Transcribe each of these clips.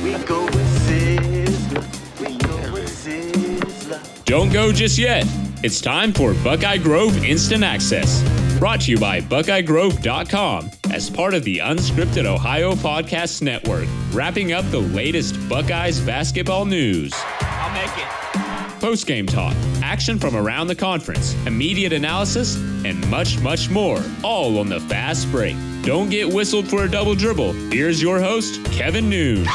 We go with Sizzler. We go with Sizzler. Don't go just yet. It's time for Buckeye Grove Instant Access, brought to you by BuckeyeGrove.com as part of the Unscripted Ohio Podcast Network, wrapping up the latest Buckeyes basketball news. I'll make it. Post-game talk, action from around the conference, immediate analysis, and much, much more, all on the fast break. Don't get whistled for a double dribble. Here's your host, Kevin Noon.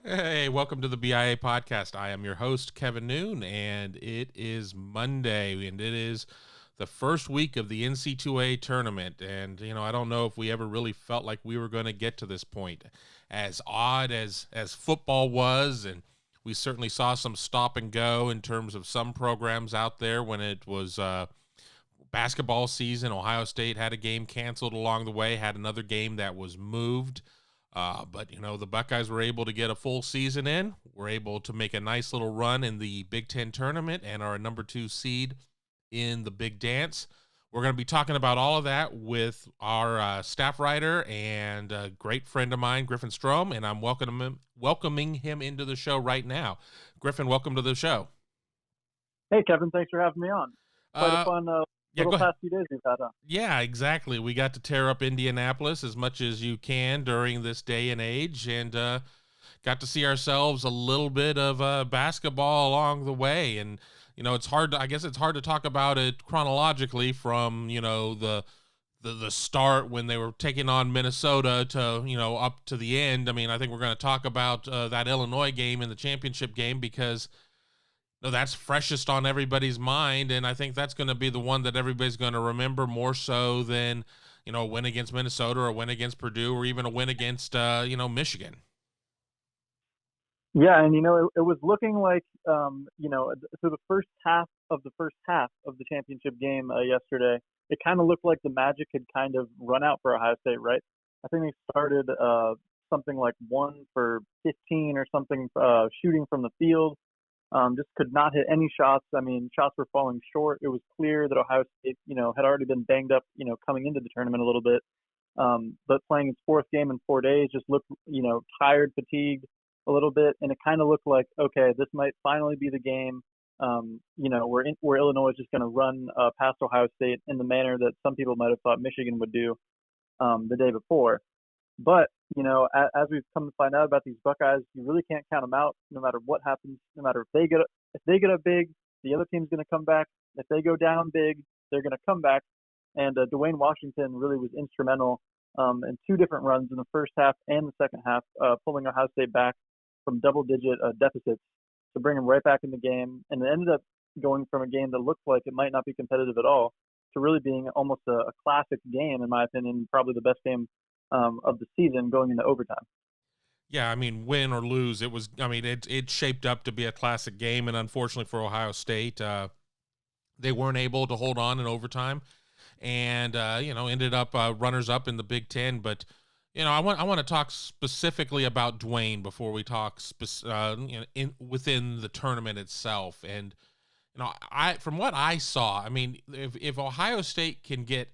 Hey, welcome to the BIA Podcast. I am your host, Kevin Noon, and it is Monday, and it is the first week of the NC2A tournament. And, I don't know if we ever really felt like we were going to get to this point. As odd as football was, and we certainly saw some stop and go in terms of some programs out there when it was basketball season. Ohio State had a game canceled along the way, had another game that was moved. But the Buckeyes were able to get a full season in. We're able to make a nice little run in the Big Ten tournament and are a number 2 seed in the Big Dance. We're going to be talking about all of that with our staff writer and a great friend of mine, Griffin Strom, and I'm welcoming him into the show right now. Griffin, welcome to the show. Hey, Kevin, thanks for having me on. Quite a fun little past few days we've had, huh? Yeah, exactly. We got to tear up Indianapolis as much as you can during this day and age, and got to see ourselves a little bit of basketball along the way. And it's hard to talk about it chronologically from the start when they were taking on Minnesota to up to the end. I mean, I think we're going to talk about that Illinois game and the championship game because that's freshest on everybody's mind, and I think that's going to be the one that everybody's going to remember more so than a win against Minnesota or a win against Purdue or even a win against Michigan. Yeah, and it was looking like through the first half of the championship game yesterday, it kind of looked like the magic had kind of run out for Ohio State, right? I think they started something like 1 for 15 or something shooting from the field. Just could not hit any shots. I mean, shots were falling short. It was clear that Ohio State, had already been banged up, coming into the tournament a little bit. But playing its 4th game in 4 days just looked, tired, fatigued a little bit. And it kind of looked like, okay, this might finally be the game, where Illinois is just going to run past Ohio State in the manner that some people might have thought Michigan would do the day before. But, as we've come to find out about these Buckeyes, you really can't count them out no matter what happens, no matter if they get up big, the other team's going to come back. If they go down big, they're going to come back. And Dwayne Washington really was instrumental in 2 different runs in the first half and the second half, pulling Ohio State back from double-digit deficits to bring them right back in the game. And it ended up going from a game that looked like it might not be competitive at all to really being almost a classic game, in my opinion, probably the best game of the season going into overtime. Yeah, I mean, win or lose, it shaped up to be a classic game, and unfortunately for Ohio State, they weren't able to hold on in overtime, and ended up runners-up in the Big Ten. But I want to talk specifically about Dwayne before we talk within the tournament itself. And from what I saw, I mean, if Ohio State can get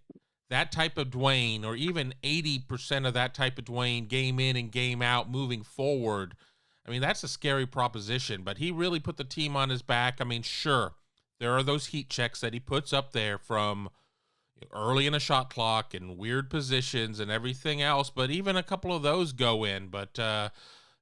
that type of Dwayne, or even 80% of that type of Dwayne, game in and game out, moving forward, I mean, that's a scary proposition. But he really put the team on his back. I mean, sure, there are those heat checks that he puts up there from early in a shot clock and weird positions and everything else, but even a couple of those go in. But,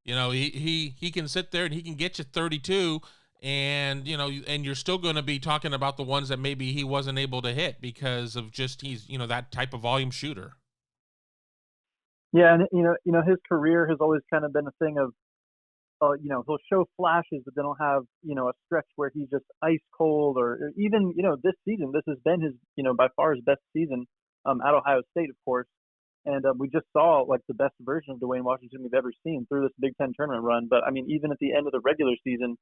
he can sit there and he can get you 32, and and you're still going to be talking about the ones that maybe he wasn't able to hit because of just he's that type of volume shooter. Yeah, and his career has always kind of been a thing of he'll show flashes, but then he'll have a stretch where he's just ice cold, or even this season, this has been his by far his best season at Ohio State, of course. And we just saw like the best version of Dwayne Washington we've ever seen through this Big Ten tournament run. But I mean, even at the end of the regular season,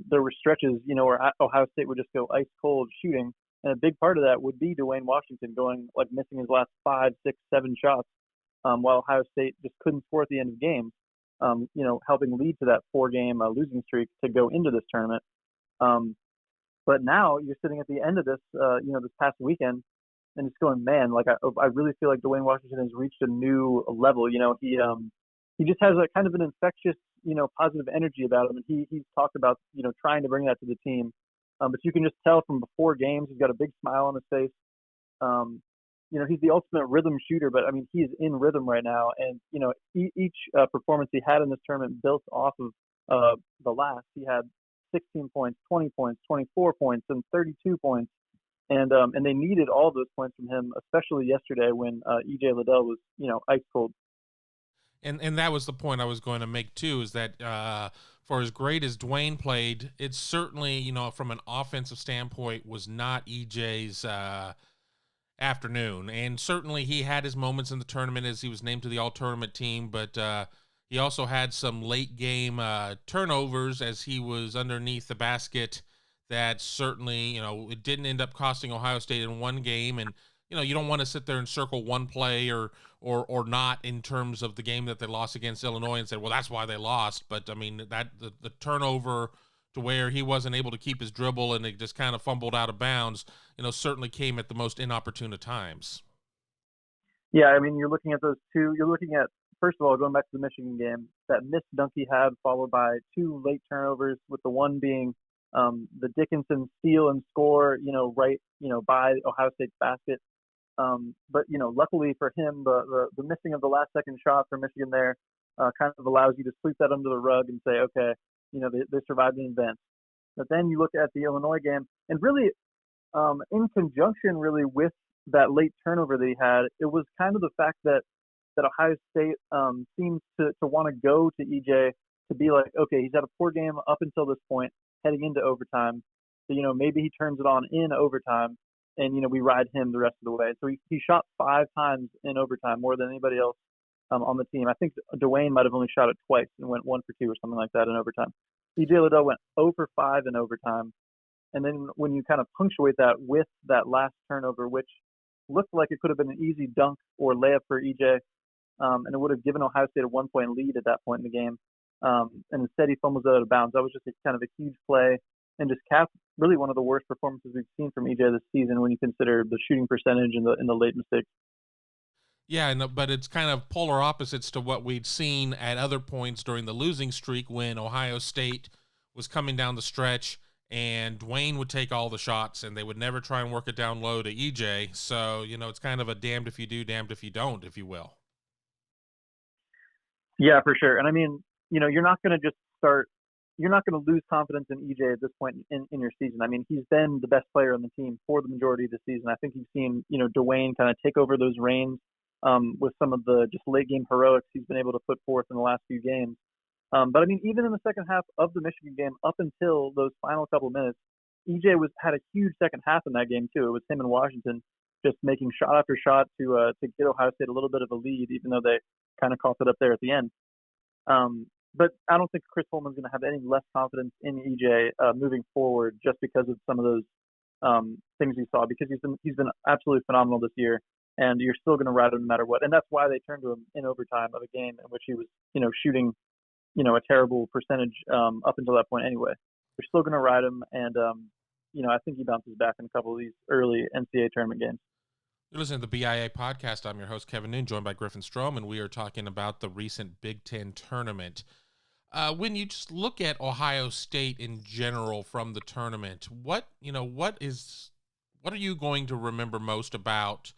there were stretches, where Ohio State would just go ice cold shooting. And a big part of that would be Dwayne Washington going, like, missing his last 5, 6, 7 shots, while Ohio State just couldn't score at the end of games, helping lead to that 4-game losing streak to go into this tournament. But now you're sitting at the end of this, this past weekend, and just going, man, like I really feel like Dwayne Washington has reached a new level. He just has a kind of an infectious, positive energy about him, and he's talked about trying to bring that to the team. But you can just tell from before games, he's got a big smile on his face. He's the ultimate rhythm shooter, but I mean, he is in rhythm right now, and each performance he had in this tournament built off of the last. He had 16 points, 20 points, 24 points, and 32 points. And they needed all those points from him, especially yesterday when EJ Liddell was, ice cold. And that was the point I was going to make too, is that for as great as Dwayne played, it certainly, from an offensive standpoint, was not EJ's afternoon. And certainly he had his moments in the tournament as he was named to the all-tournament team, but he also had some late game turnovers as he was underneath the basket that certainly, it didn't end up costing Ohio State in one game. And, you don't want to sit there and circle one play or not in terms of the game that they lost against Illinois and say, well, that's why they lost. But I mean, that the turnover to where he wasn't able to keep his dribble and it just kind of fumbled out of bounds, certainly came at the most inopportune of times. Yeah, I mean, you're looking at those two. You're looking at, first of all, going back to the Michigan game, that missed dunk he had, followed by two late turnovers, with the one being the Dickinson steal and score, right, by Ohio State's basket. But luckily for him, the missing of the last second shot for Michigan there kind of allows you to sweep that under the rug and say, okay, they survived the event. But then you look at the Illinois game, and really, in conjunction really with that late turnover that he had, it was kind of the fact that Ohio State seems to want to go to EJ to be like, okay, he's had a poor game up until this point, heading into overtime. So, maybe he turns it on in overtime, and, we ride him the rest of the way. So he shot 5 times in overtime, more than anybody else on the team. I think Dwayne might have only shot it twice and went 1 for 2 or something like that in overtime. EJ Liddell went 0 for 5 in overtime. And then when you kind of punctuate that with that last turnover, which looked like it could have been an easy dunk or layup for EJ, and it would have given Ohio State a 1-point lead at that point in the game. And instead he fumbles it out of bounds. That was just kind of a huge play, and just capped really one of the worst performances we've seen from EJ this season when you consider the shooting percentage and the late mistakes. Yeah, but it's kind of polar opposites to what we'd seen at other points during the losing streak when Ohio State was coming down the stretch and Dwayne would take all the shots and they would never try and work it down low to EJ. So, it's kind of a damned if you do, damned if you don't, if you will. Yeah, for sure. And I mean, you're not going to lose confidence in EJ at this point in your season. I mean, he's been the best player on the team for the majority of the season. I think you've seen, Dwayne kind of take over those reins with some of the just late game heroics he's been able to put forth in the last few games. But I mean, even in the second half of the Michigan game, up until those final couple of minutes, EJ had a huge second half in that game too. It was him and Washington just making shot after shot to get Ohio State a little bit of a lead, even though they kind of coughed it up there at the end. But I don't think Chris Holman's going to have any less confidence in EJ moving forward just because of some of those things he saw, because he's been absolutely phenomenal this year, and you're still going to ride him no matter what. And that's why they turned to him in overtime of a game in which he was, shooting, a terrible percentage up until that point anyway. They're still going to ride him, and I think he bounces back in a couple of these early NCAA tournament games. You're listening to the BIA Podcast. I'm your host, Kevin Noon, joined by Griffin Strom, and we are talking about the recent Big Ten tournament. When you just look at Ohio State in general from the tournament, what are you going to remember most about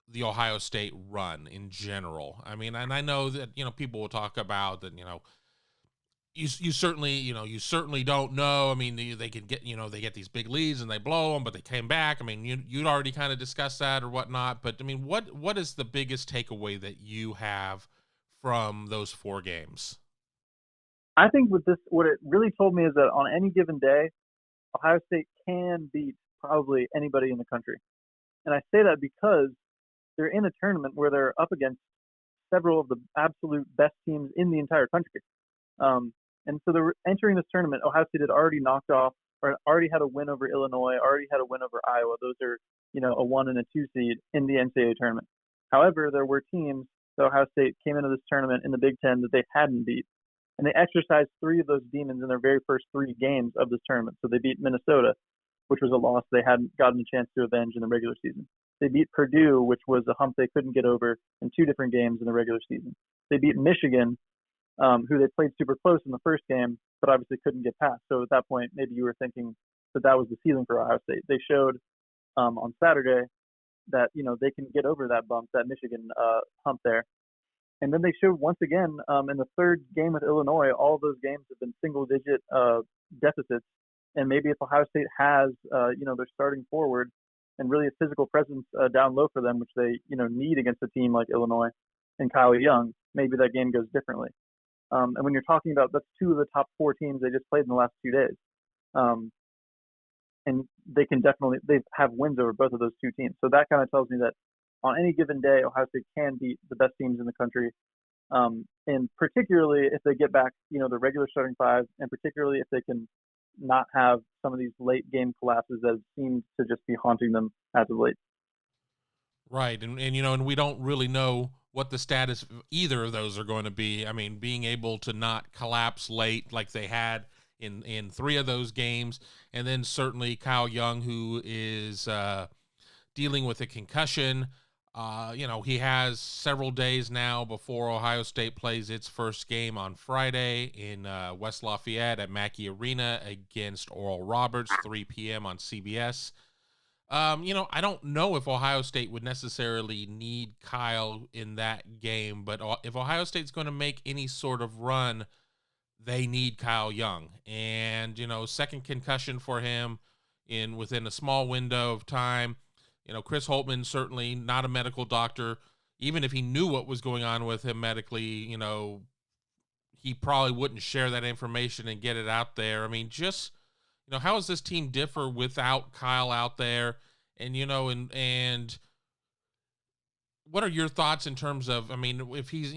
the Ohio State run in general? I mean, and I know that, people will talk about that, you certainly don't know. I mean, they can get, they get these big leads and they blow them, but they came back. I mean, you'd already kind of discussed that or whatnot, but I mean, what is the biggest takeaway that you have from those 4 games? I think with this, what it really told me is that on any given day, Ohio State can beat probably anybody in the country. And I say that because they're in a tournament where they're up against several of the absolute best teams in the entire country. And so they're entering this tournament. Ohio State had already knocked off, or already had a win over Illinois, already had a win over Iowa. Those are, a 1 and a 2 seed in the NCAA tournament. However, there were teams that Ohio State came into this tournament in the Big Ten that they hadn't beat. And they exercised 3 of those demons in their very first 3 games of this tournament. So they beat Minnesota, which was a loss they hadn't gotten a chance to avenge in the regular season. They beat Purdue, which was a hump they couldn't get over in 2 different games in the regular season. They beat Michigan, who they played super close in the first game, but obviously couldn't get past. So at that point, maybe you were thinking that was the ceiling for Ohio State. They showed on Saturday that, they can get over that bump, that Michigan hump there. And then they showed once again in the third game with Illinois, all of those games have been single-digit deficits. And maybe if Ohio State has, their starting forward and really a physical presence down low for them, which they, need against a team like Illinois and Kyle Young, maybe that game goes differently. And when you're talking about, that's 2 of the top 4 teams they just played in the last 2 days. And they have wins over both of those 2 teams. So that kind of tells me that on any given day, Ohio State can beat the best teams in the country. And particularly if they get back, the regular starting 5, and particularly if they can not have some of these late game collapses that seem to just be haunting them as of late. Right. And we don't really know what the status of either of those are going to be. I mean, being able to not collapse late like they had in 3 of those games. And then certainly Kyle Young, who is dealing with a concussion. He has several days now before Ohio State plays its first game on Friday in West Lafayette at Mackey Arena against Oral Roberts, 3 p.m. on CBS. I don't know if Ohio State would necessarily need Kyle in that game, but if Ohio State's going to make any sort of run, they need Kyle Young. And, second concussion for him within a small window of time. Chris Holtman, certainly not a medical doctor. Even if he knew what was going on with him medically, he probably wouldn't share that information and get it out there. I mean, just, how does this team differ without Kyle out there? And, and what are your thoughts in terms of, if he's,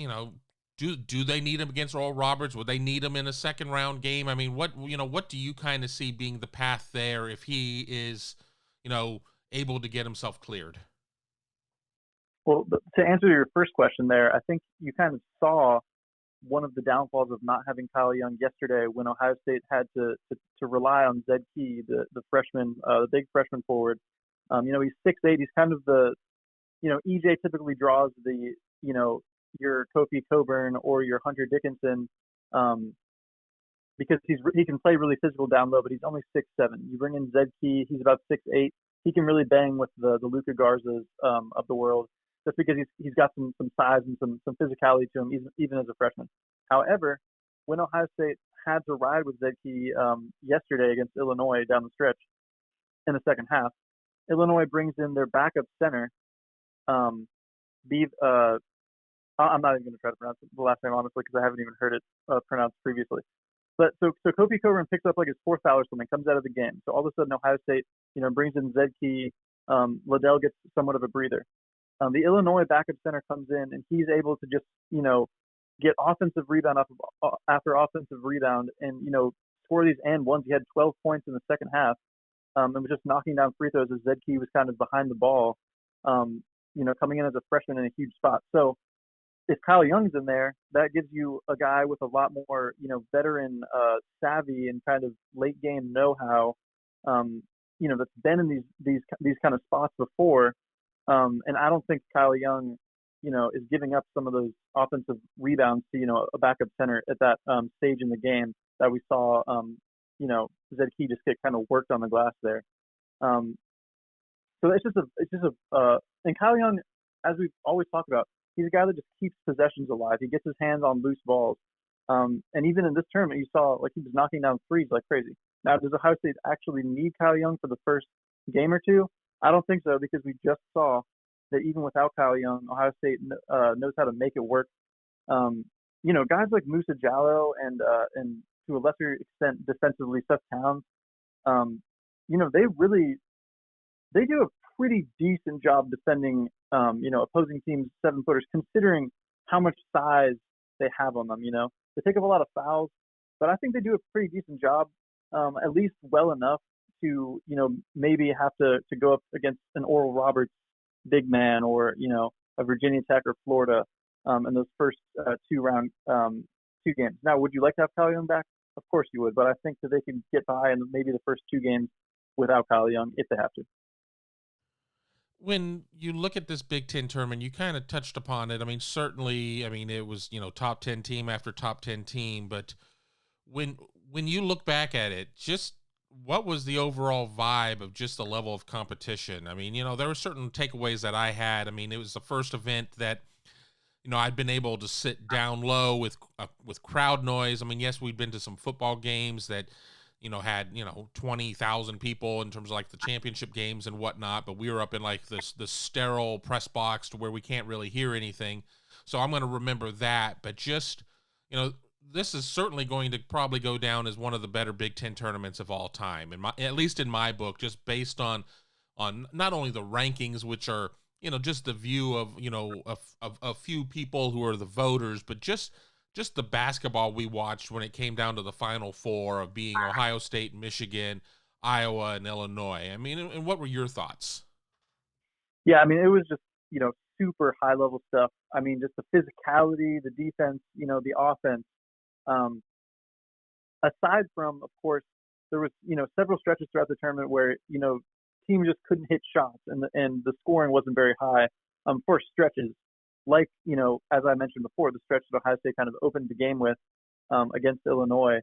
do they need him against Oral Roberts? Would they need him in a second round game? I mean, what do you kind of see being the path there if he is, able to get himself cleared? Well, to answer your first question there, I think you kind of saw one of the downfalls of not having Kyle Young yesterday when Ohio State had to rely on Zed Key, the freshman, the big freshman forward. He's 6'8". He's kind of the, EJ typically draws the, your Kofi Coburn or your Hunter Dickinson because he can play really physical down low, but he's only 6'7". You bring in Zed Key, he's about 6'8". He can really bang with the Luka Garzas of the world, just because he's got some size and some physicality to him, even as a freshman. However, when Ohio State had to ride with Zed Key yesterday against Illinois down the stretch in the second half, Illinois brings in their backup center. I'm not even going to try to pronounce the last name honestly because I haven't even heard it pronounced previously. But so Kofi Coburn picks up like his 4th foul or something, comes out of the game. So all of a sudden Ohio State, brings in Zed Key. Liddell gets somewhat of a breather. The Illinois backup center comes in and he's able to just, get offensive rebound after offensive rebound and, score these and ones. He had 12 points in the second half and was just knocking down free throws as Zed Key was kind of behind the ball, coming in as a freshman in a huge spot. So if Kyle Young's in there, that gives you a guy with a lot more, veteran savvy and kind of late game know-how, that's been in these kind of spots before. And I don't think Kyle Young, is giving up some of those offensive rebounds to, a backup center at that stage in the game that we saw, Zed Key just get kind of worked on the glass there. So and Kyle Young, as we've always talked about, he's a guy that just keeps possessions alive. He gets his hands on loose balls. And even in this tournament, you saw he was knocking down threes like crazy. Now, does Ohio State actually need Kyle Young for the first game or two? I don't think so, because we just saw that even without Kyle Young, Ohio State knows how to make it work. Guys like Musa Jallo and to a lesser extent defensively Seth Towns, they do a pretty decent job defending opposing teams' 7-footers, considering how much size they have on them. They take up a lot of fouls, but I think they do a pretty decent job, at least well enough to maybe have to go up against an Oral Roberts big man or a Virginia Tech or Florida in those first 2 games. Now, would you like to have Kyle Young back? Of course you would, but I think that they can get by in maybe the first 2 games without Kyle Young if they have to. when you look at this Big Ten tournament, you kind of touched upon it. I mean, certainly, I mean, it was, top 10 team after top 10 team, but when you look back at it, just what was the overall vibe of just the level of competition? I mean, there were certain takeaways that I had. I mean, it was the first event that, I'd been able to sit down low with crowd noise. I mean, yes, we'd been to some football games that, had, 20,000 people in terms of like the championship games and whatnot, but we were up in like this sterile press box to where we can't really hear anything. So I'm going to remember that, but just, this is certainly going to probably go down as one of the better Big Ten tournaments of all time, at least in my book, just based on not only the rankings, which are, just the view of, of a few people who are the voters, but just the basketball we watched when it came down to the Final Four of being Ohio State, Michigan, Iowa, and Illinois. I mean, and what were your thoughts? Yeah, I mean, it was just, super high level stuff. I mean, just the physicality, the defense, the offense. Aside from, of course, there was, several stretches throughout the tournament where, teams just couldn't hit shots and the scoring wasn't very high for stretches. Like, as I mentioned before, the stretch that Ohio State kind of opened the game with against Illinois,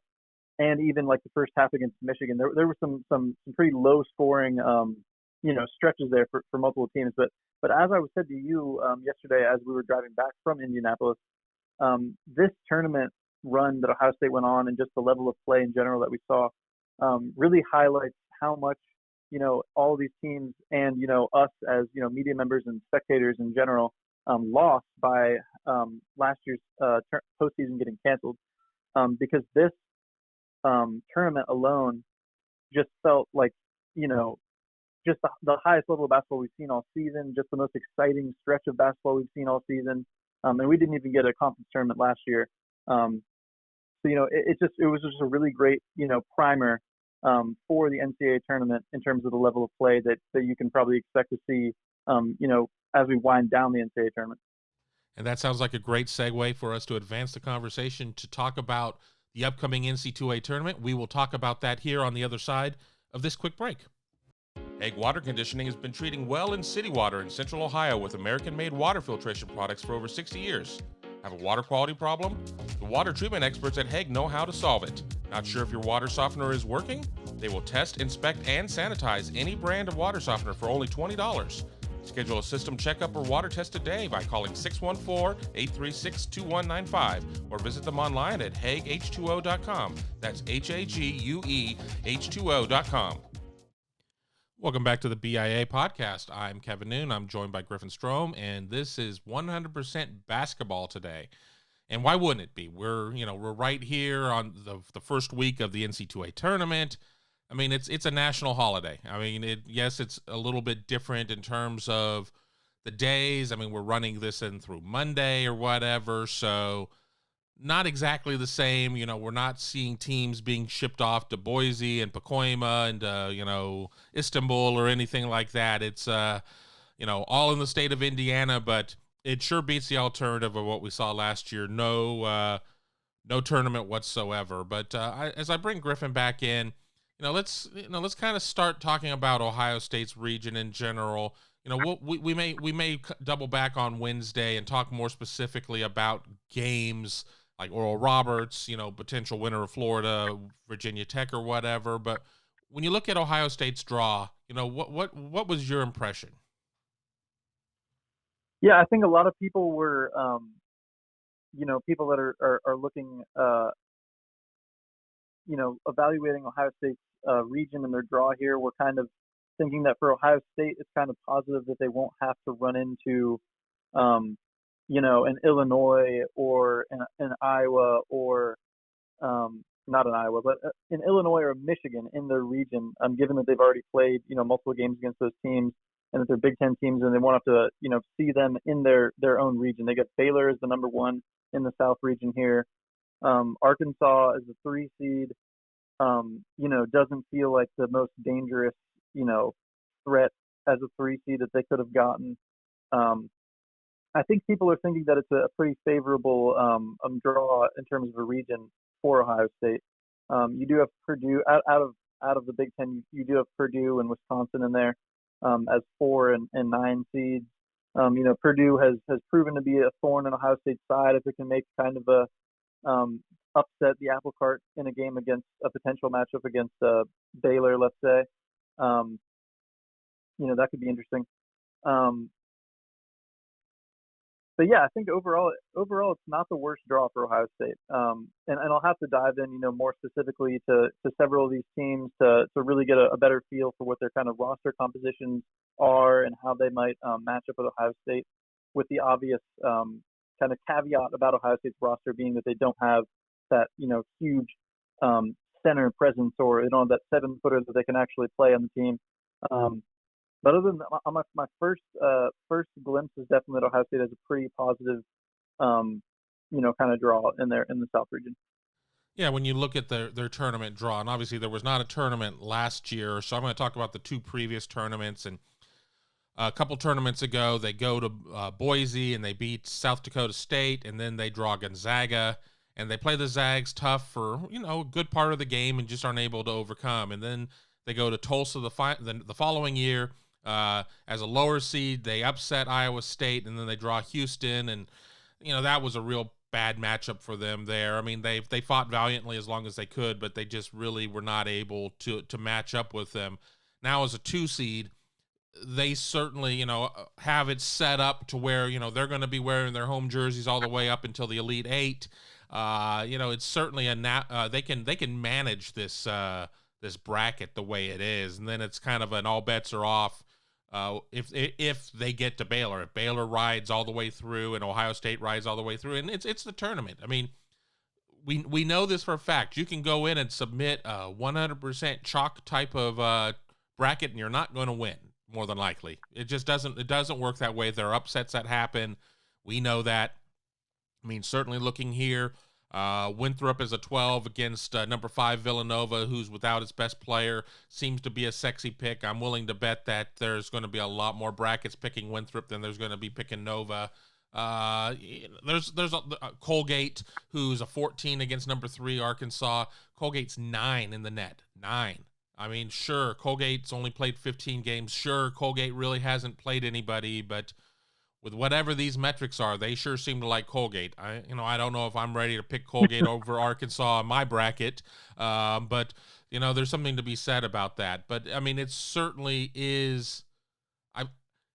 and even like the first half against Michigan, there were some pretty low scoring, stretches there for multiple teams. But as I said to you yesterday, as we were driving back from Indianapolis, this tournament run that Ohio State went on and just the level of play in general that we saw really highlights how much, all of these teams and, us as, media members and spectators in general, lost by last year's postseason getting canceled, because this tournament alone just felt like, just the highest level of basketball we've seen all season, just the most exciting stretch of basketball we've seen all season. And we didn't even get a conference tournament last year. So, it was just a really great, primer for the NCAA tournament in terms of the level of play that you can probably expect to see, as we wind down the NCAA tournament. And that sounds like a great segue for us to advance the conversation to talk about the upcoming NC2A tournament. We will talk about that here on the other side of this quick break. Hague Water Conditioning has been treating well in city water in Central Ohio with American-made water filtration products for over 60 years. Have a water quality problem? The water treatment experts at Hague know how to solve it. Not sure if your water softener is working? They will test, inspect, and sanitize any brand of water softener for only $20. Schedule a system checkup or water test today by calling 614-836-2195 or visit them online at HagueH2O.com. That's HAGUE H2O.com. Welcome back to the BIA Podcast. I'm Kevin Noon. I'm joined by Griffin Strom, and this is 100% basketball today. And why wouldn't it be? We're right here on the first week of the NC2A tournament. I mean, it's a national holiday. I mean, yes, it's a little bit different in terms of the days. I mean, we're running this in through Monday or whatever, so not exactly the same. We're not seeing teams being shipped off to Boise and Pacoima and, Istanbul or anything like that. It's, all in the state of Indiana, but it sure beats the alternative of what we saw last year. No tournament whatsoever. But as I bring Griffin back in, let's kind of start talking about Ohio State's region in general. We may double back on Wednesday and talk more specifically about games like Oral Roberts, potential winner of Florida, Virginia Tech, or whatever. But when you look at Ohio State's draw, what was your impression? Yeah, I think a lot of people were, people that are looking, evaluating Ohio State's region and their draw here, were kind of thinking that for Ohio State, it's kind of positive that they won't have to run into, an Illinois or an Iowa or not in Iowa, but in Illinois or Michigan in their region, given that they've already played, multiple games against those teams and that they're Big Ten teams and they won't have to, see them in their own region. They get Baylor as the number one in the South region here. Arkansas as the 3 seed, doesn't feel like the most dangerous, threat as a 3 seed that they could have gotten. I think people are thinking that it's a pretty favorable draw in terms of a region for Ohio State. You do have Purdue out of the Big Ten. You do have Purdue and Wisconsin in there. as 4 and 9 seeds. Purdue has proven to be a thorn in Ohio State's side if it can make kind of a upset the apple cart in a game against a potential matchup against Baylor, let's say. That could be interesting. But yeah, I think overall it's not the worst draw for Ohio State. And I'll have to dive in, more specifically to several of these teams to really get a better feel for what their kind of roster compositions are and how they might match up with Ohio State, with the obvious kind of caveat about Ohio State's roster being that they don't have that, huge center presence, or they don't have that 7-footer that they can actually play on the team. But other than that, my first glimpse is definitely that Ohio State has a pretty positive, kind of draw in the South region. Yeah, when you look at their tournament draw, and obviously there was not a tournament last year, so I'm going to talk about the 2 previous tournaments. And a couple tournaments ago, they go to Boise and they beat South Dakota State, and then they draw Gonzaga, and they play the Zags tough for a good part of the game and just aren't able to overcome. And then they go to Tulsa the following year. As a lower seed, they upset Iowa State, and then they draw Houston, and that was a real bad matchup for them there. I mean, they fought valiantly as long as they could, but they just really were not able to match up with them. Now, as a 2 seed, they certainly have it set up to where they're going to be wearing their home jerseys all the way up until the Elite 8. It's certainly they can manage this bracket the way it is, and then it's kind of an all bets are off if they get to Baylor. If Baylor rides all the way through and Ohio State rides all the way through, and it's the tournament. I mean, we know this for a fact. You can go in and submit a 100% chalk type of bracket, and you're not going to win, more than likely. It just doesn't work that way. There are upsets that happen. We know that. I mean, certainly looking here, Winthrop is a 12 against number 5 Villanova, who's without its best player. Seems to be a sexy pick. I'm willing to bet that there's going to be a lot more brackets picking Winthrop than there's going to be picking Nova. There's Colgate, who's a 14 against number 3 Arkansas. Colgate's 9 in the net. 9. I mean, sure, Colgate's only played 15 games. Sure, Colgate really hasn't played anybody, but with whatever these metrics are, they sure seem to like Colgate. I don't know if I'm ready to pick Colgate over Arkansas in my bracket, but there's something to be said about that. But I mean, it certainly is.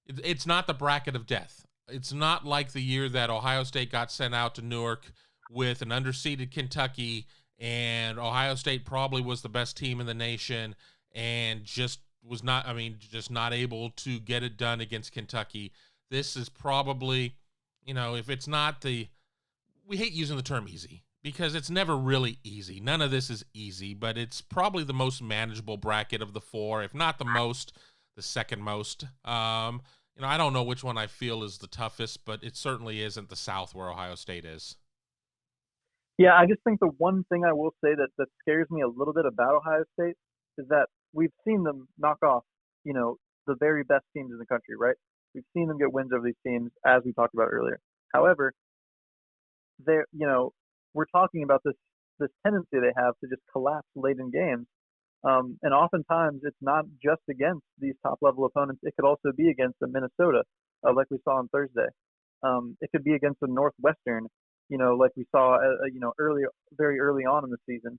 It's not the bracket of death. It's not like the year that Ohio State got sent out to Newark with an underseeded Kentucky, and Ohio State probably was the best team in the nation, and just not able to get it done against Kentucky. This is probably, if it's not we hate using the term easy because it's never really easy. None of this is easy, but it's probably the most manageable bracket of the 4, if not the most, the second most. I don't know which one I feel is the toughest, but it certainly isn't the South where Ohio State is. Yeah, I just think the one thing I will say that scares me a little bit about Ohio State is that we've seen them knock off, the very best teams in the country, right? We've seen them get wins over these teams, as we talked about earlier. However, we're talking about this tendency they have to just collapse late in games. And oftentimes it's not just against these top-level opponents. It could also be against the Minnesota, like we saw on Thursday. It could be against the Northwestern, like we saw, very early on in the season.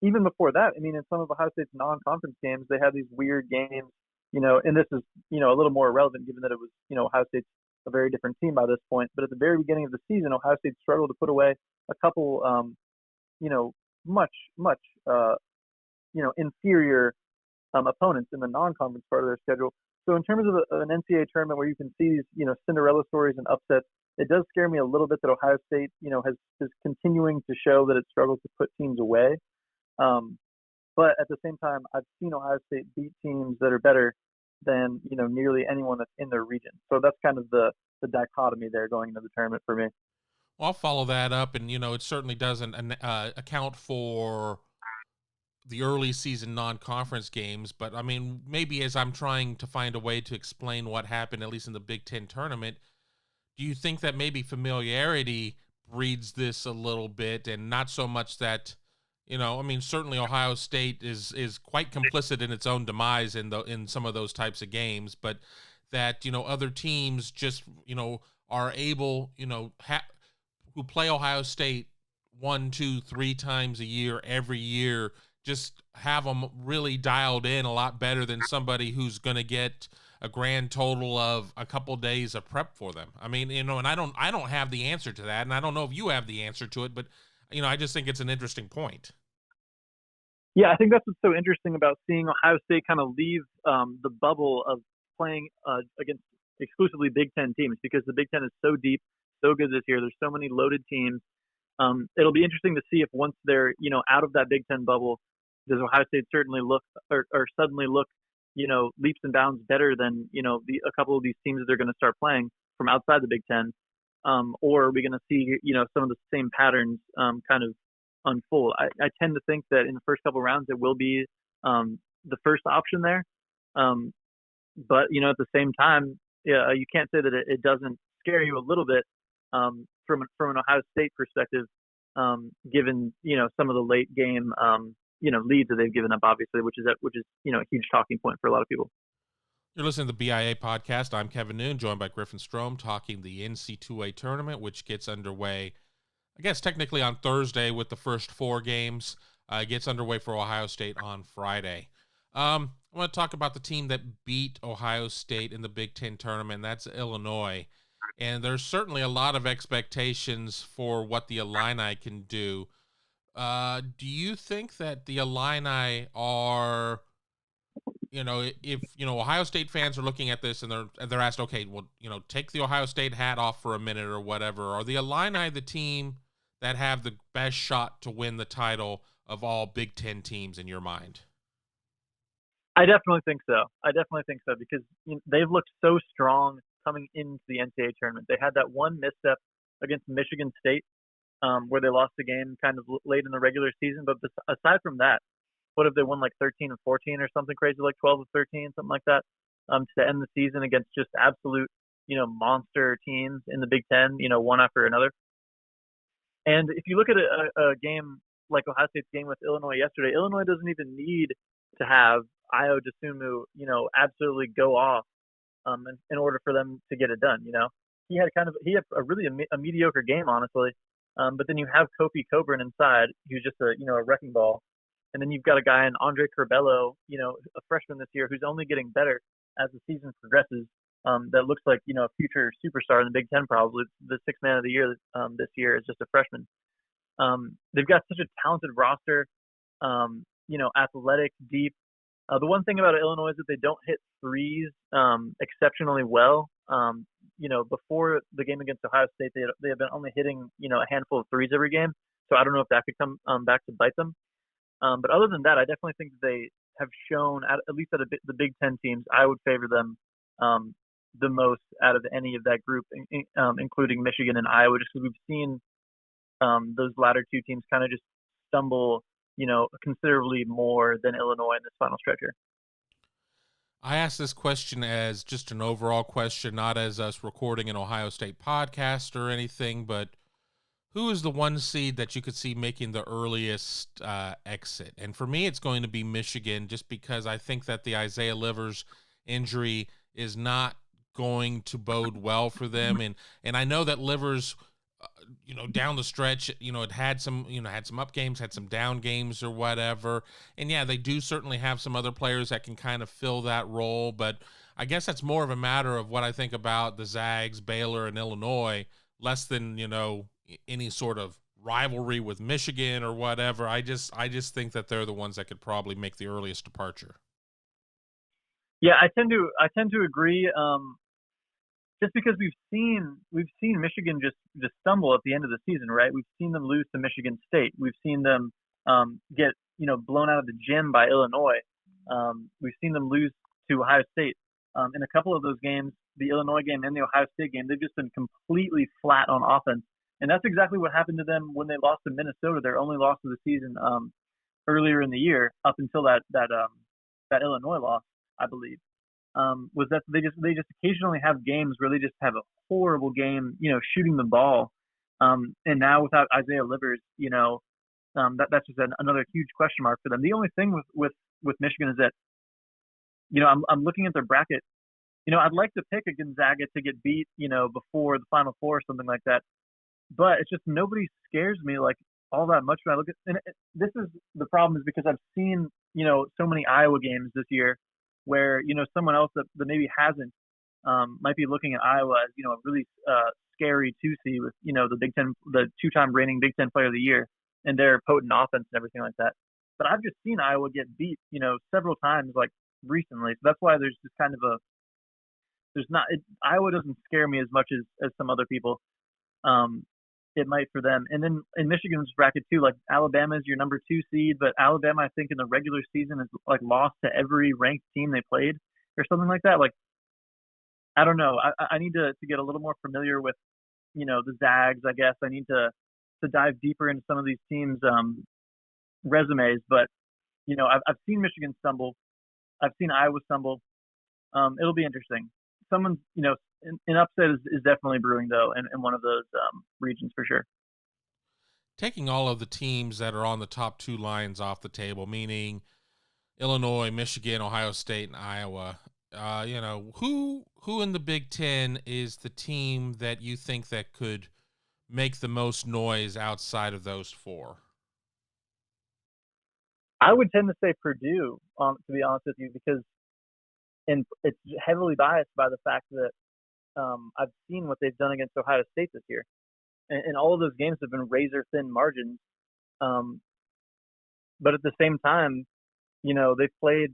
Even before that, I mean, in some of Ohio State's non-conference games, they had these weird games. And this is, a little more irrelevant given that it was, Ohio State's a very different team by this point. But at the very beginning of the season, Ohio State struggled to put away a couple, much, inferior opponents in the non-conference part of their schedule. So in terms of an NCAA tournament where you can see these, Cinderella stories and upsets, it does scare me a little bit that Ohio State, is continuing to show that it struggles to put teams away. But at the same time, I've seen Ohio State beat teams that are better than, nearly anyone that's in their region. So that's kind of the dichotomy there going into the tournament for me. Well, I'll follow that up, and, it certainly doesn't account for the early season non-conference games, but, I mean, maybe as I'm trying to find a way to explain what happened, at least in the Big Ten tournament, do you think that maybe familiarity breeds this a little bit, and not so much that You know, I mean, certainly Ohio State is quite complicit in its own demise in some of those types of games, but that, you know, other teams just, you know, are able, you know, who play Ohio State 1, 2, 3 times a year, every year, just have them really dialed in a lot better than somebody who's going to get a grand total of a couple days of prep for them. I mean, you know, and I don't have the answer to that, and I don't know if you have the answer to it, but, you know, I just think it's an interesting point. Yeah, I think that's what's so interesting about seeing Ohio State kind of leave the bubble of playing against exclusively Big Ten teams, because the Big Ten is so deep, so good this year. There's so many loaded teams. It'll be interesting to see if once they're, you know, out of that Big Ten bubble, does Ohio State certainly look or suddenly look, you know, leaps and bounds better than, you know, a couple of these teams that they're going to start playing from outside the Big Ten, or are we going to see, you know, some of the same patterns kind of unfold? I tend to think that in the first couple rounds it will be the first option there, but you know, at the same time, yeah, you can't say that it doesn't scare you a little bit from an Ohio State perspective, given, you know, some of the late game you know, leads that they've given up, obviously, which is you know, a huge talking point for a lot of people. You're listening to the BIA Podcast. I'm Kevin Noon, joined by Griffin Strom, talking the NC2A tournament, which gets underway, I guess, technically on Thursday with the first 4 games. It gets underway for Ohio State on Friday. I want to talk about the team that beat Ohio State in the Big Ten tournament, and that's Illinois. And there's certainly a lot of expectations for what the Illini can do. Do you think that the Illini are, you know, if, you know, Ohio State fans are looking at this and they're asked, okay, well, you know, take the Ohio State hat off for a minute or whatever, are the Illini the team that have the best shot to win the title of all Big Ten teams in your mind? I definitely think so. Because, you know, they've looked so strong coming into the NCAA tournament. They had that one misstep against Michigan State, where they lost the game kind of late in the regular season. But aside from that, what if they won like 13 and 14 or something crazy, like 12 and 13, something like that, to end the season against just absolute, you know, monster teams in the Big Ten, you know, one after another. And if you look at a game like Ohio State's game with Illinois yesterday, Illinois doesn't even need to have Io DeSumo, you know, absolutely go off in order for them to get it done. You know, he had a really a mediocre game, honestly. But then you have Kofi Coburn inside, who's just a wrecking ball. And then you've got a guy in Andre Curbelo, you know, a freshman this year, who's only getting better as the season progresses. That looks like, you know, a future superstar in the Big Ten, probably the 6th man of the year this year is just a freshman. They've got such a talented roster, you know, athletic, deep. The one thing about Illinois is that they don't hit threes exceptionally well. You know, before the game against Ohio State, they have been only hitting, you know, a handful of threes every game. So I don't know if that could come back to bite them. But other than that, I definitely think that they have shown, at least the Big Ten teams, I would favor them the most out of any of that group, including Michigan and Iowa, just because we've seen those latter 2 teams kind of just stumble, you know, considerably more than Illinois in this final stretch here. I asked this question as just an overall question, not as us recording an Ohio State podcast or anything, but who is the 1 seed that you could see making the earliest exit? And for me, it's going to be Michigan, just because I think that the Isaiah Livers injury is not going to bode well for them. And I know that Livers, you know, down the stretch, you know, it had some up games, had some down games or whatever. And yeah, they do certainly have some other players that can kind of fill that role. But I guess that's more of a matter of what I think about the Zags, Baylor, and Illinois, less than, you know, any sort of rivalry with Michigan or whatever. I just think that they're the ones that could probably make the earliest departure. Yeah, I tend to agree. Just because we've seen Michigan just stumble at the end of the season, right? We've seen them lose to Michigan State. We've seen them get, you know, blown out of the gym by Illinois. We've seen them lose to Ohio State. In a couple of those games, the Illinois game and the Ohio State game, they've just been completely flat on offense. And that's exactly what happened to them when they lost to Minnesota, their only loss of the season earlier in the year, up until that Illinois loss, I believe. Was that they just occasionally have games where they just have a horrible game, you know, shooting the ball. And now without Isaiah Livers, you know, That's just another huge question mark for them. The only thing with Michigan is that, I'm looking at their bracket. I'd like to pick a Gonzaga to get beat, before the Final Four or something like that. But it's just nobody scares me like all that much when I look at. And this is the problem, is because I've seen so many Iowa games this year where someone else that maybe hasn't might be looking at Iowa as a really scary 2 seed with the Big Ten, the 2-time reigning Big Ten Player of the Year, and their potent offense and everything like that. But I've just seen Iowa get beat several times like recently, so that's why there's just kind of Iowa doesn't scare me as much as some other people. It might for them. And then in Michigan's bracket too, like Alabama is your number 2 seed, but Alabama I think in the regular season has like lost to every ranked team they played or something like that. Like I don't know. I need to get a little more familiar with the Zags. I guess I need to dive deeper into some of these teams' resumes. But I've seen Michigan stumble. I've seen Iowa stumble. It'll be interesting. Someone's an upset is definitely brewing though in one of those regions for sure. Taking all of the teams that are on the top 2 lines off the table, meaning Illinois, Michigan, Ohio State, and Iowa, who in the Big Ten is the team that you think that could make the most noise outside of those 4? I would tend to say Purdue, to be honest with you, because and it's heavily biased by the fact that I've seen what they've done against Ohio State this year, and all of those games have been razor thin margins. But at the same time, they've played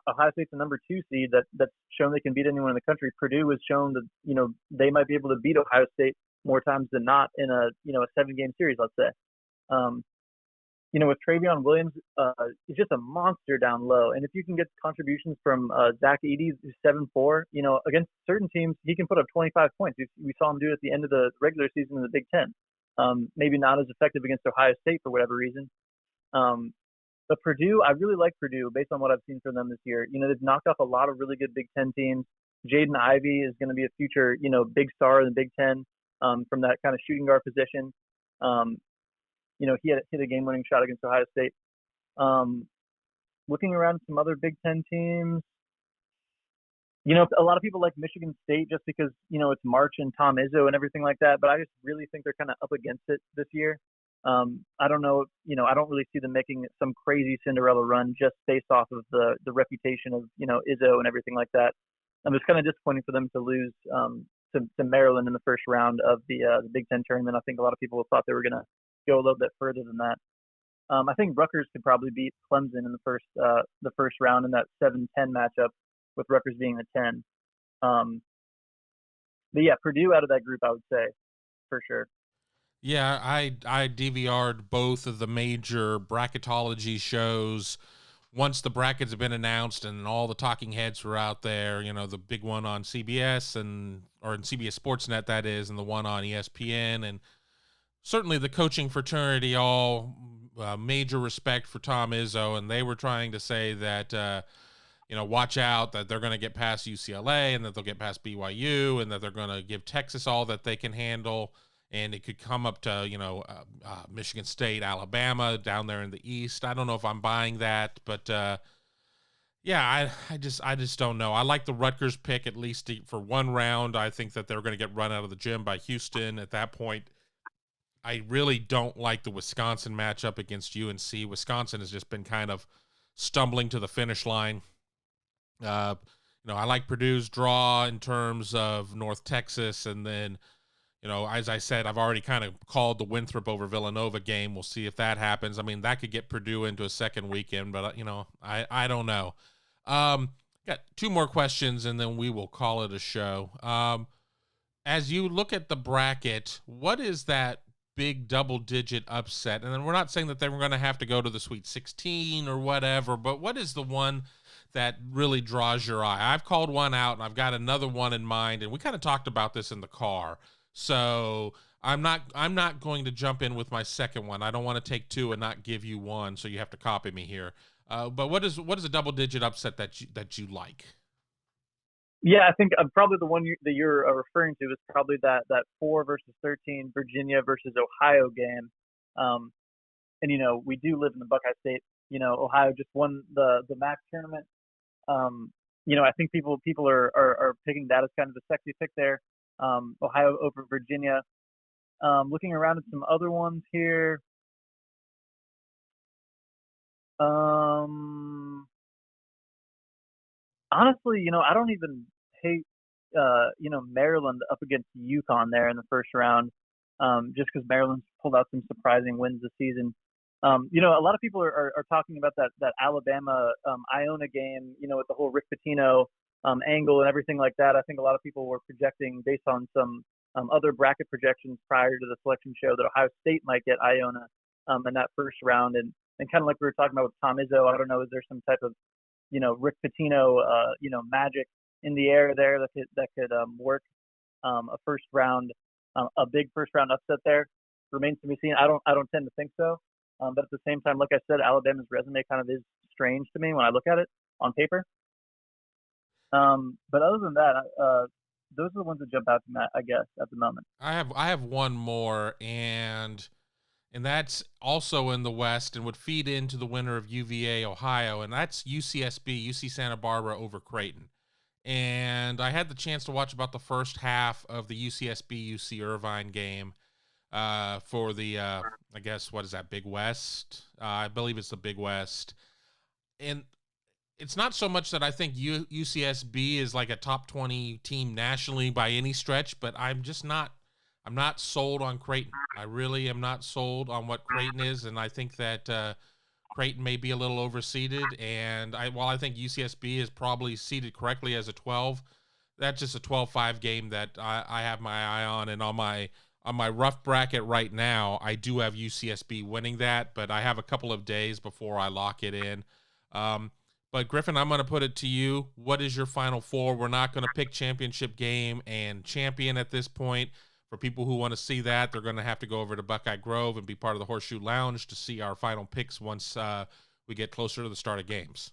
Ohio State's a number 2 seed that's shown they can beat anyone in the country. Purdue has shown that they might be able to beat Ohio State more times than not in a 7-game series, let's say. With Travion Williams, he's just a monster down low. And if you can get contributions from Zach Edey, who's 7'4", against certain teams, he can put up 25 points. We saw him do it at the end of the regular season in the Big Ten. Maybe not as effective against Ohio State for whatever reason. But Purdue, I really like Purdue based on what I've seen from them this year. They've knocked off a lot of really good Big Ten teams. Jaden Ivey is going to be a future, big star in the Big Ten from that kind of shooting guard position. He had hit a game-winning shot against Ohio State. Looking around some other Big Ten teams, a lot of people like Michigan State just because, it's March and Tom Izzo and everything like that. But I just really think they're kind of up against it this year. I don't know, I don't really see them making some crazy Cinderella run just based off of the reputation of, Izzo and everything like that. It's kind of disappointing for them to lose to Maryland in the first round of the Big Ten tournament. I think a lot of people thought they were going to go a little bit further than that. I think Rutgers could probably beat Clemson in the first round in that 7-10 matchup, with Rutgers being the 10. But yeah, Purdue out of that group, I would say for sure. Yeah, I DVR'd both of the major bracketology shows once the brackets have been announced and all the talking heads were out there. The big one on CBS or in CBS Sportsnet, that is, and the one on ESPN, and certainly the coaching fraternity, all major respect for Tom Izzo, and they were trying to say that, watch out, that they're going to get past UCLA and that they'll get past BYU and that they're going to give Texas all that they can handle, and it could come up to, Michigan State, Alabama down there in the East. I don't know if I'm buying that, but yeah, I just don't know. I like the Rutgers pick at least for one round. I think that they're going to get run out of the gym by Houston at that point. I really don't like the Wisconsin matchup against UNC. Wisconsin has just been kind of stumbling to the finish line. I like Purdue's draw in terms of North Texas. And then, as I said, I've already kind of called the Winthrop over Villanova game. We'll see if that happens. I mean, that could get Purdue into a second weekend, but, I don't know. Got 2 more questions, and then we will call it a show. As you look at the bracket, what is that big double-digit upset? And then we're not saying that they were going to have to go to the Sweet 16 or whatever, but what is the one that really draws your eye? I've called one out, and I've got another one in mind, and we kind of talked about this in the car. So I'm not going to jump in with my second one. I don't want to take 2 and not give you one, so you have to copy me here. But what is a double-digit upset that you like? Yeah, I think probably the one that you're referring to is probably that 4 versus 13 Virginia versus Ohio game. And and we do live in the Buckeye State. Ohio just won the MAC tournament. I think people are picking that as kind of the sexy pick there. Ohio over Virginia. Looking around at some other ones here. Honestly, I don't even hate, Maryland up against UConn there in the first round, just because Maryland's pulled out some surprising wins this season. A lot of people are talking about that Alabama Iona game, with the whole Rick Pitino angle and everything like that. I think a lot of people were projecting based on some other bracket projections prior to the selection show that Ohio State might get Iona in that first round. And kind of like we were talking about with Tom Izzo, I don't know, is there some type of, Rick Pitino, magic in the air there that could work a first round, a big first round upset there? Remains to be seen. I don't tend to think so. But at the same time, like I said, Alabama's resume kind of is strange to me when I look at it on paper. But other than that, those are the ones that jump out to me, I guess, at the moment. I have one more, and that's also in the West and would feed into the winner of UVA, Ohio, and that's UC Santa Barbara over Creighton. And I had the chance to watch about the first half of the UC Irvine game for the, I guess, what is that, Big West? I believe it's the Big West. And it's not so much that I think UCSB is like a top 20 team nationally by any stretch, but I'm not sold on Creighton. I really am not sold on what Creighton is, and I think that Creighton may be a little overseeded. And while I think UCSB is probably seeded correctly as a 12, that's just a 12-5 game that I have my eye on. And on my rough bracket right now, I do have UCSB winning that, but I have a couple of days before I lock it in. But Griffin, I'm going to put it to you. What is your Final Four? We're not going to pick championship game and champion at this point. For people who want to see that, they're going to have to go over to Buckeye Grove and be part of the Horseshoe Lounge to see our final picks once we get closer to the start of games.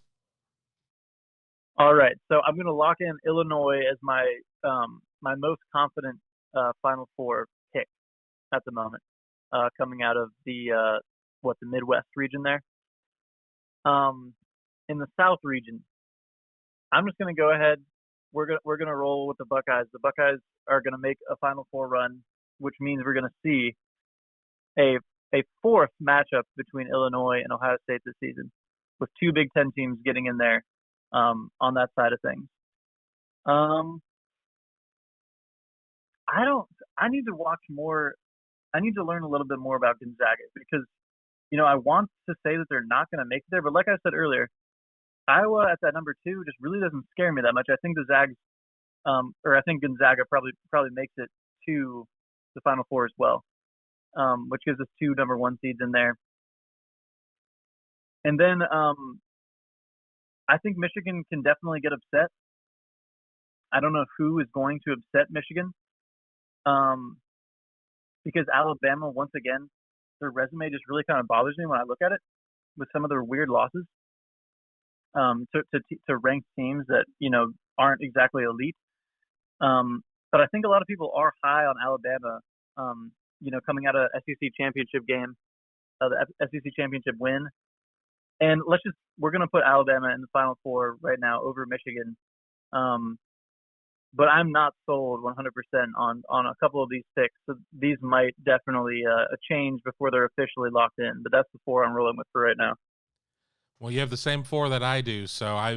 All right, so I'm going to lock in Illinois as my my most confident Final Four pick at the moment, coming out of the Midwest region there. In the South region, I'm just going to go ahead. We're gonna roll with the Buckeyes. The Buckeyes are going to make a Final Four run, which means we're going to see a fourth matchup between Illinois and Ohio State this season, with two Big Ten teams getting in there on that side of things. I need to watch more. I need to learn a little bit more about Gonzaga because, I want to say that they're not going to make it there, but like I said earlier, Iowa at that number 2 just really doesn't scare me that much. I think the Zags, I think Gonzaga probably makes it to the Final Four as well, which gives us 2 number 1 seeds in there. And then I think Michigan can definitely get upset. I don't know who is going to upset Michigan, because Alabama, once again, their resume just really kind of bothers me when I look at it with some of their weird losses to ranked teams that aren't exactly elite. But I think a lot of people are high on Alabama. Coming out of SEC championship game, the SEC championship win, and we're gonna put Alabama in the Final Four right now over Michigan. But I'm not sold 100% on a couple of these picks. So these might definitely change before they're officially locked in. But that's the 4 I'm rolling with for right now. Well, you have the same 4 that I do. So, I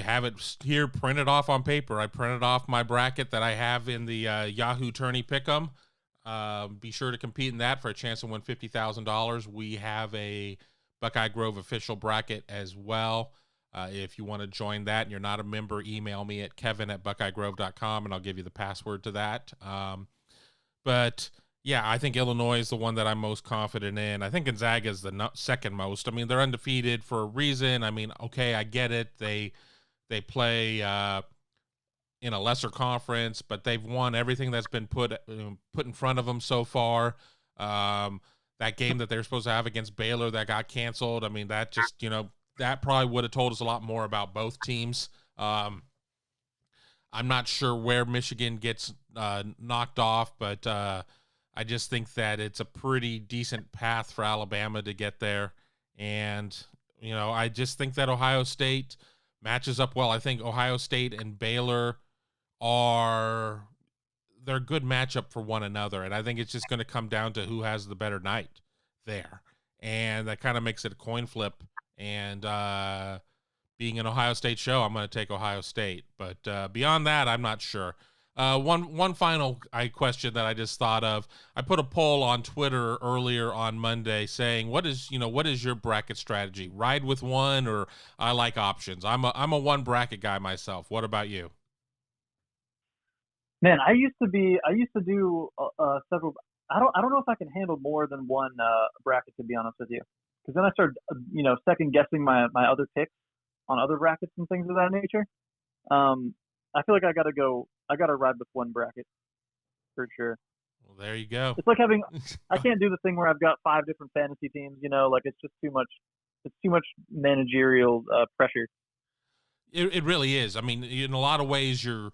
have it here printed off on paper. I printed off my bracket that I have in the Yahoo Tourney Pick'em. Be sure to compete in that for a chance to win $50,000. We have a Buckeye Grove official bracket as well. If you want to join that and you're not a member, email me at kevin@buckeyegrove.com and I'll give you the password to that. But yeah, I think Illinois is the one that I'm most confident in. I think Gonzaga is the second most. I mean, they're undefeated for a reason. I mean, okay, I get it. They play in a lesser conference, but they've won everything that's been put in front of them so far. That game that they were supposed to have against Baylor that got canceled. I mean, that just that probably would have told us a lot more about both teams. I'm not sure where Michigan gets knocked off, but I just think that it's a pretty decent path for Alabama to get there. And, I just think that Ohio State matches up well. I think Ohio State and Baylor they're a good matchup for one another. And I think it's just going to come down to who has the better night there. And that kind of makes it a coin flip. And being an Ohio State show, I'm going to take Ohio State. But beyond that, I'm not sure. One final question that I just thought of. I put a poll on Twitter earlier on Monday saying, what is your bracket strategy? Ride with one, or I like options? I'm a one bracket guy myself. What about you? Man, I used to do several. I don't know if I can handle more than one bracket, to be honest with you, because then I started second guessing my other picks on other brackets and things of that nature. I feel like I gotta ride with one bracket for sure. Well, there you go. It's like I can't do the thing where I've got 5 different fantasy teams, like it's just too much. It's too much managerial pressure. It really is. I mean, in a lot of ways, you're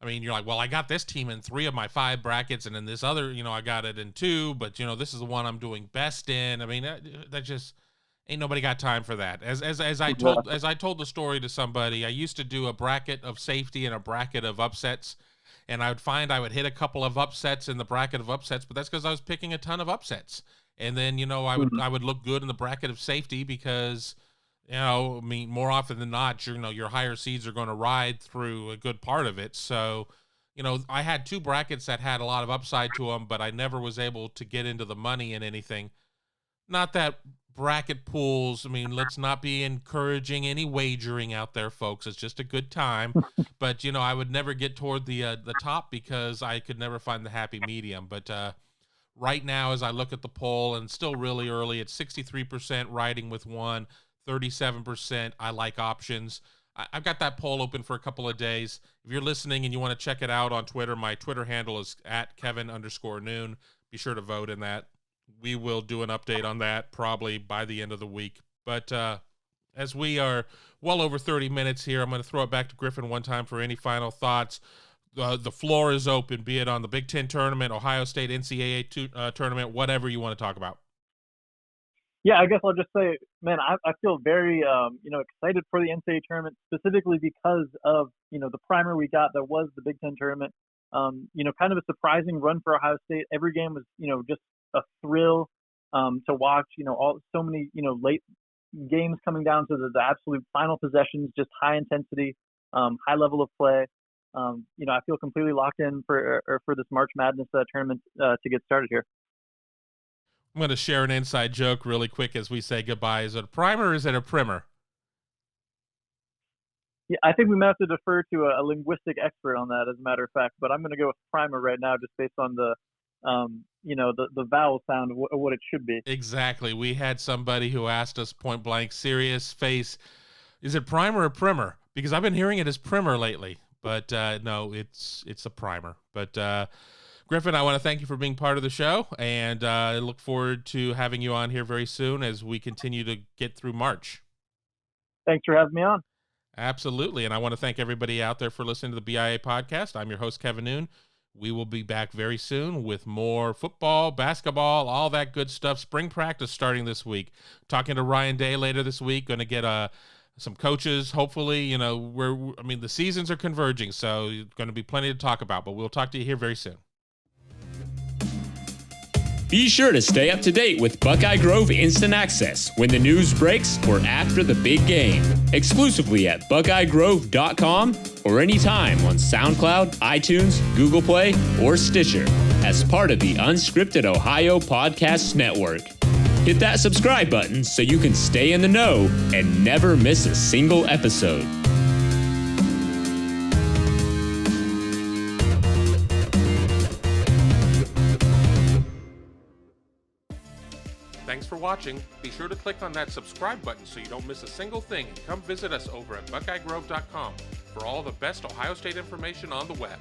like, well, I got this team in 3 of my 5 brackets, and then this other, I got it in 2, but this is the one I'm doing best in. I mean, that just ain't nobody got time for that. As I told the story to somebody, I used to do a bracket of safety and a bracket of upsets, and I would find I would hit a couple of upsets in the bracket of upsets, but that's because I was picking a ton of upsets. And then, I would look good in the bracket of safety because, more often than not, your higher seeds are going to ride through a good part of it. So, I had 2 brackets that had a lot of upside to them, but I never was able to get into the money in anything. Not that bracket pools, let's not be encouraging any wagering out there, folks. It's just a good time. But, I would never get toward the top because I could never find the happy medium. But right now, as I look at the poll, and still really early, it's 63% riding with one, 37% I like options. I've got that poll open for a couple of days. If you're listening and you want to check it out on Twitter, my Twitter handle is @Kevin_Noon. Be sure to vote in that. We will do an update on that probably by the end of the week. But as we are well over 30 minutes here, I'm going to throw it back to Griffin one time for any final thoughts. The floor is open, be it on the Big Ten tournament, Ohio State NCAA tournament, whatever you want to talk about. Yeah, I guess I'll just say, man, I feel very, excited for the NCAA tournament, specifically because of, the primer we got that was the Big Ten tournament. Kind of a surprising run for Ohio State. Every game was, just a thrill to watch. So many, late games coming down to the absolute final possessions, just high intensity, high level of play. I feel completely locked in for this March Madness tournament to get started here. I'm going to share an inside joke really quick as we say goodbye. Is it a primer or is it a primer? Yeah, I think we might have to defer to a linguistic expert on that, as a matter of fact. But I'm going to go with primer right now, just based on the, the vowel sound of what it should be. Exactly. We had somebody who asked us point blank, serious face, is it primer or primer? Because I've been hearing it as primer lately. But no, it's a primer. But Griffin, I want to thank you for being part of the show, and I look forward to having you on here very soon as we continue to get through March. Thanks for having me on. Absolutely, and I want to thank everybody out there for listening to the BIA Podcast. I'm your host, Kevin Noon. We will be back very soon with more football, basketball, all that good stuff. Spring practice starting this week. Talking to Ryan Day later this week. Going to get some coaches, hopefully. The seasons are converging, so going to be plenty to talk about, but we'll talk to you here very soon. Be sure to stay up to date with Buckeye Grove Instant Access when the news breaks or after the big game. Exclusively at BuckeyeGrove.com or anytime on SoundCloud, iTunes, Google Play, or Stitcher as part of the Unscripted Ohio Podcast Network. Hit that subscribe button so you can stay in the know and never miss a single episode. Thanks for watching. Be sure to click on that subscribe button so you don't miss a single thing, and come visit us over at BuckeyeGrove.com for all the best Ohio State information on the web.